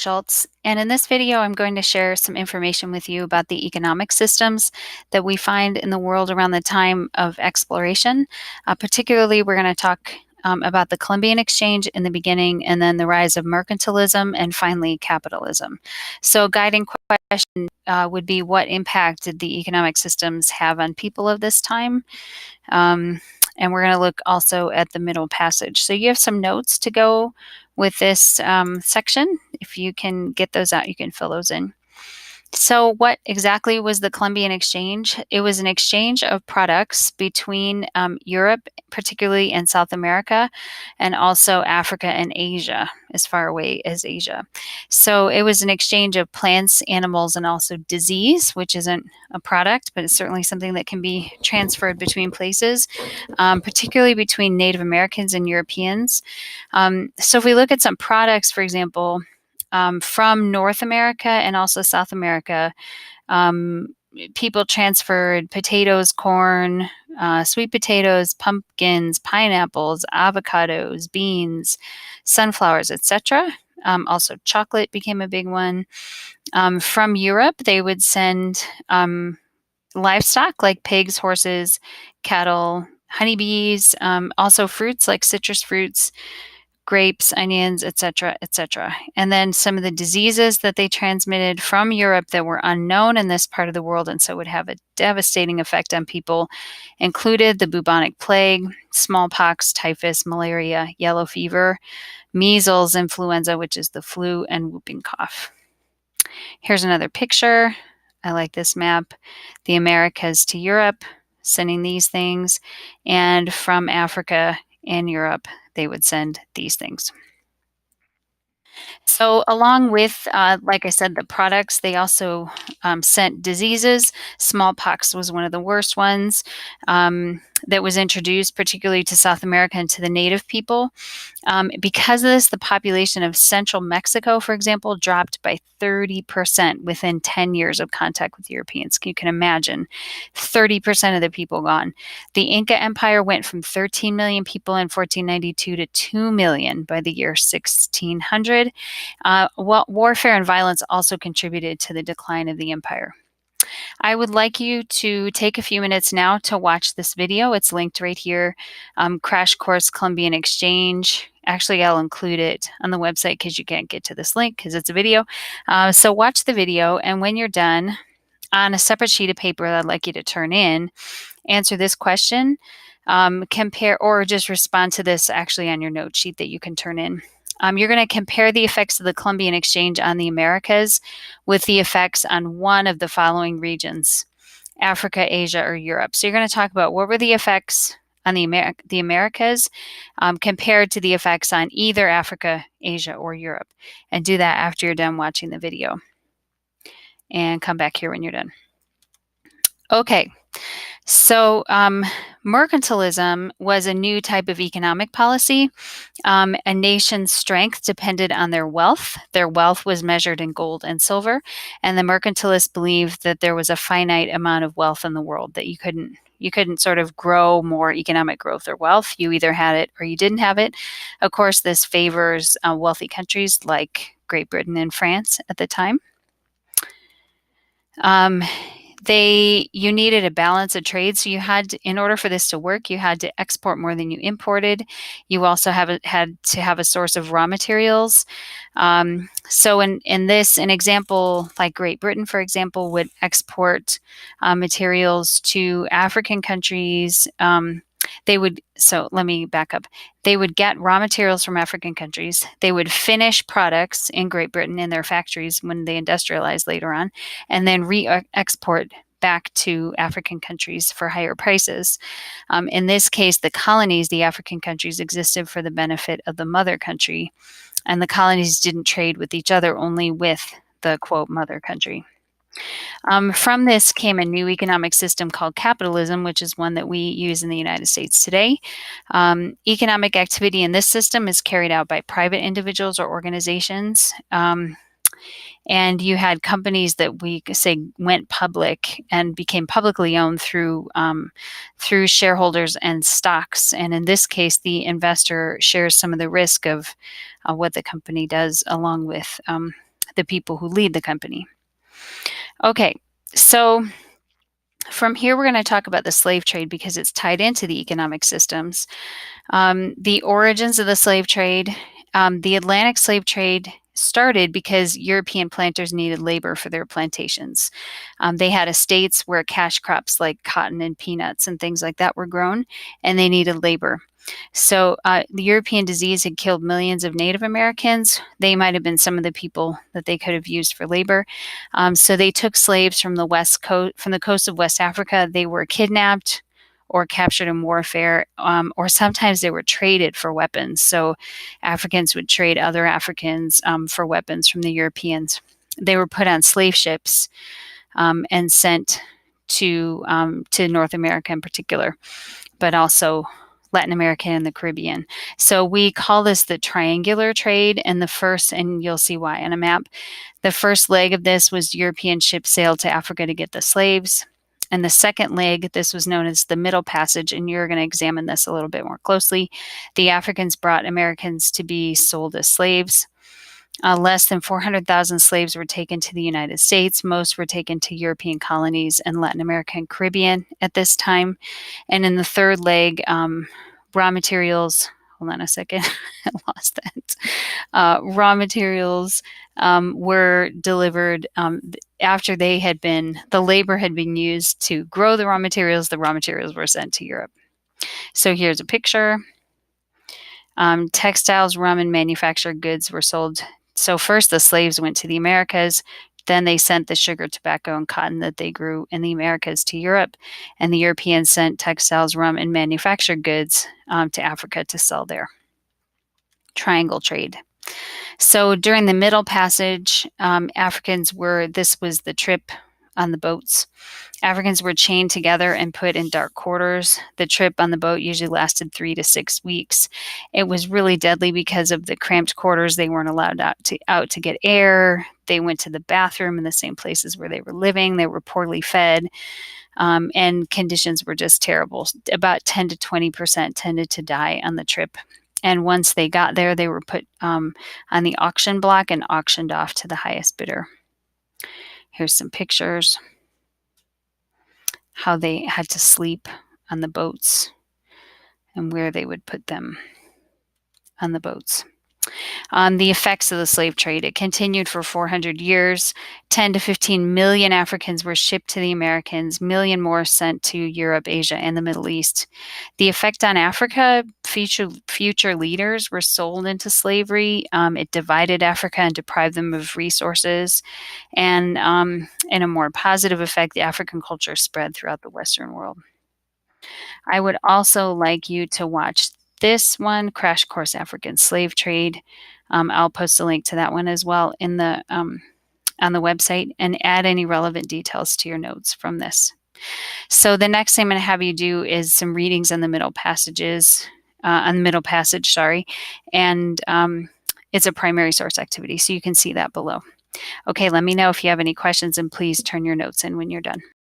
Schultz, and in this video I'm going to share some information with you about the economic systems that we find in the world around the time of exploration. Particularly, we're going to talk about the Columbian exchange in the beginning, and then the rise of mercantilism, and finally capitalism. So a guiding question would be, what impact did the economic systems have on people of this time? And we're going to look also at the Middle Passage. So you have some notes to go with this section. If you can get those out, you can fill those in. So what exactly was the Columbian exchange? It was an exchange of products between Europe, particularly in South America, and also Africa and Asia, as far away as Asia. So it was an exchange of plants, animals, and also disease, which isn't a product, but it's certainly something that can be transferred between places, particularly between Native Americans and Europeans. So if we look at some products, for example, from North America and also South America, people transferred potatoes, corn, sweet potatoes, pumpkins, pineapples, avocados, beans, sunflowers, etc. Also, chocolate became a big one. From Europe, they would send livestock like pigs, horses, cattle, honeybees, also fruits like citrus fruits, grapes, onions, etc., etc. And then some of the diseases that they transmitted from Europe that were unknown in this part of the world and so would have a devastating effect on people included the bubonic plague, smallpox, typhus, malaria, yellow fever, measles, influenza, which is the flu, and whooping cough. Here's another picture. I like this map. The Americas to Europe, sending these things, and from Africa and Europe, they would send these things. So along with, like I said, the products, they also sent diseases. Smallpox was one of the worst ones that was introduced, particularly to South America and to the native people. Because of this, the population of central Mexico, for example, dropped by 30% within 10 years of contact with Europeans. You can imagine 30% of the people gone. The Inca Empire went from 13 million people in 1492 to 2 million by the year 1600. Warfare and violence also contributed to the decline of the empire. I would like you to take a few minutes now to watch this video. It's linked right here, Crash Course Columbian Exchange. Actually, I'll include it on the website because you can't get to this link because it's a video. So watch the video, and when you're done, on a separate sheet of paper that I'd like you to turn in, answer this question, compare, or just respond to this actually on your note sheet that you can turn in. You're going to compare the effects of the Columbian exchange on the Americas with the effects on one of the following regions: Africa, Asia, or Europe. So you're going to talk about what were the effects on the Americas compared to the effects on either Africa, Asia, or Europe. And do that after you're done watching the video. And come back here when you're done. Okay. So mercantilism was a new type of economic policy. A nation's strength depended on their wealth. Their wealth was measured in gold and silver, and the mercantilists believed that there was a finite amount of wealth in the world, that you couldn't sort of grow more economic growth or wealth. You either had it or you didn't have it. Of course, this favors wealthy countries like Great Britain and France at the time. You needed a balance of trade. So you had in order for this to work, you had to export more than you imported. You also had to have a source of raw materials. So in this, an example like Great Britain, for example, would export materials to African countries. So let me back up. They would get raw materials from African countries. They would finish products in Great Britain in their factories when they industrialized later on, and then re-export back to African countries for higher prices. In this case, the colonies, the African countries, existed for the benefit of the mother country, and the colonies didn't trade with each other, only with the, quote, mother country. From this came a new economic system called capitalism, which is one that we use in the United States today. Economic activity in this system is carried out by private individuals or organizations. And you had companies that we say went public and became publicly owned through shareholders and stocks. And in this case, the investor shares some of the risk of what the company does, along with the people who lead the company. Okay, so from here, we're going to talk about the slave trade because it's tied into the economic systems. The origins of the slave trade. The Atlantic slave trade started because European planters needed labor for their plantations. They had estates where cash crops like cotton and peanuts and things like that were grown, and they needed labor. So the European disease had killed millions of Native Americans. They might have been some of the people that they could have used for labor. So they took slaves from the west coast, from the coast of West Africa. They were kidnapped or captured in warfare, or sometimes they were traded for weapons. So Africans would trade other Africans for weapons from the Europeans. They were put on slave ships and sent to North America in particular, but also Latin America and the Caribbean. So we call this the triangular trade. And the first, and you'll see why on a map, the first leg of this was European ships sailed to Africa to get the slaves. And the second leg, this was known as the Middle Passage, and you're going to examine this a little bit more closely. The Africans brought Americans to be sold as slaves. Less than 400,000 slaves were taken to the United States. Most were taken to European colonies and Latin America and Caribbean at this time. And in the third leg, raw materials, hold on a second, I lost that. Raw materials were delivered after the labor had been used to grow the raw materials were sent to Europe. So here's a picture. Textiles, rum, and manufactured goods were sold. So first the slaves went to the Americas, then they sent the sugar, tobacco, and cotton that they grew in the Americas to Europe, and the Europeans sent textiles, rum, and manufactured goods to Africa to sell there. Triangle trade. So during the Middle Passage, this was the trip on the boats. Africans were chained together and put in dark quarters. The trip on the boat usually lasted 3 to 6 weeks. It was really deadly because of the cramped quarters. They weren't allowed out to get air. They went to the bathroom in the same places where they were living. They were poorly fed, and conditions were just terrible. About 10 to 20% tended to die on the trip. And once they got there, they were put on the auction block and auctioned off to the highest bidder. Here's some pictures. How they had to sleep on the boats and where they would put them on the boats. The effects of the slave trade. It continued for 400 years. 10 to 15 million Africans were shipped to the Americans, million more sent to Europe, Asia, and the Middle East. The effect on Africa, future leaders were sold into slavery. It divided Africa and deprived them of resources. And in a more positive effect, the African culture spread throughout the Western world. I would also like you to watch this one, Crash Course African Slave Trade. I'll post a link to that one as well in the on the website, and add any relevant details to your notes from this. So the next thing I'm going to have you do is some readings on the Middle Passage, and it's a primary source activity, so you can see that below. Okay, let me know if you have any questions, and please turn your notes in when you're done.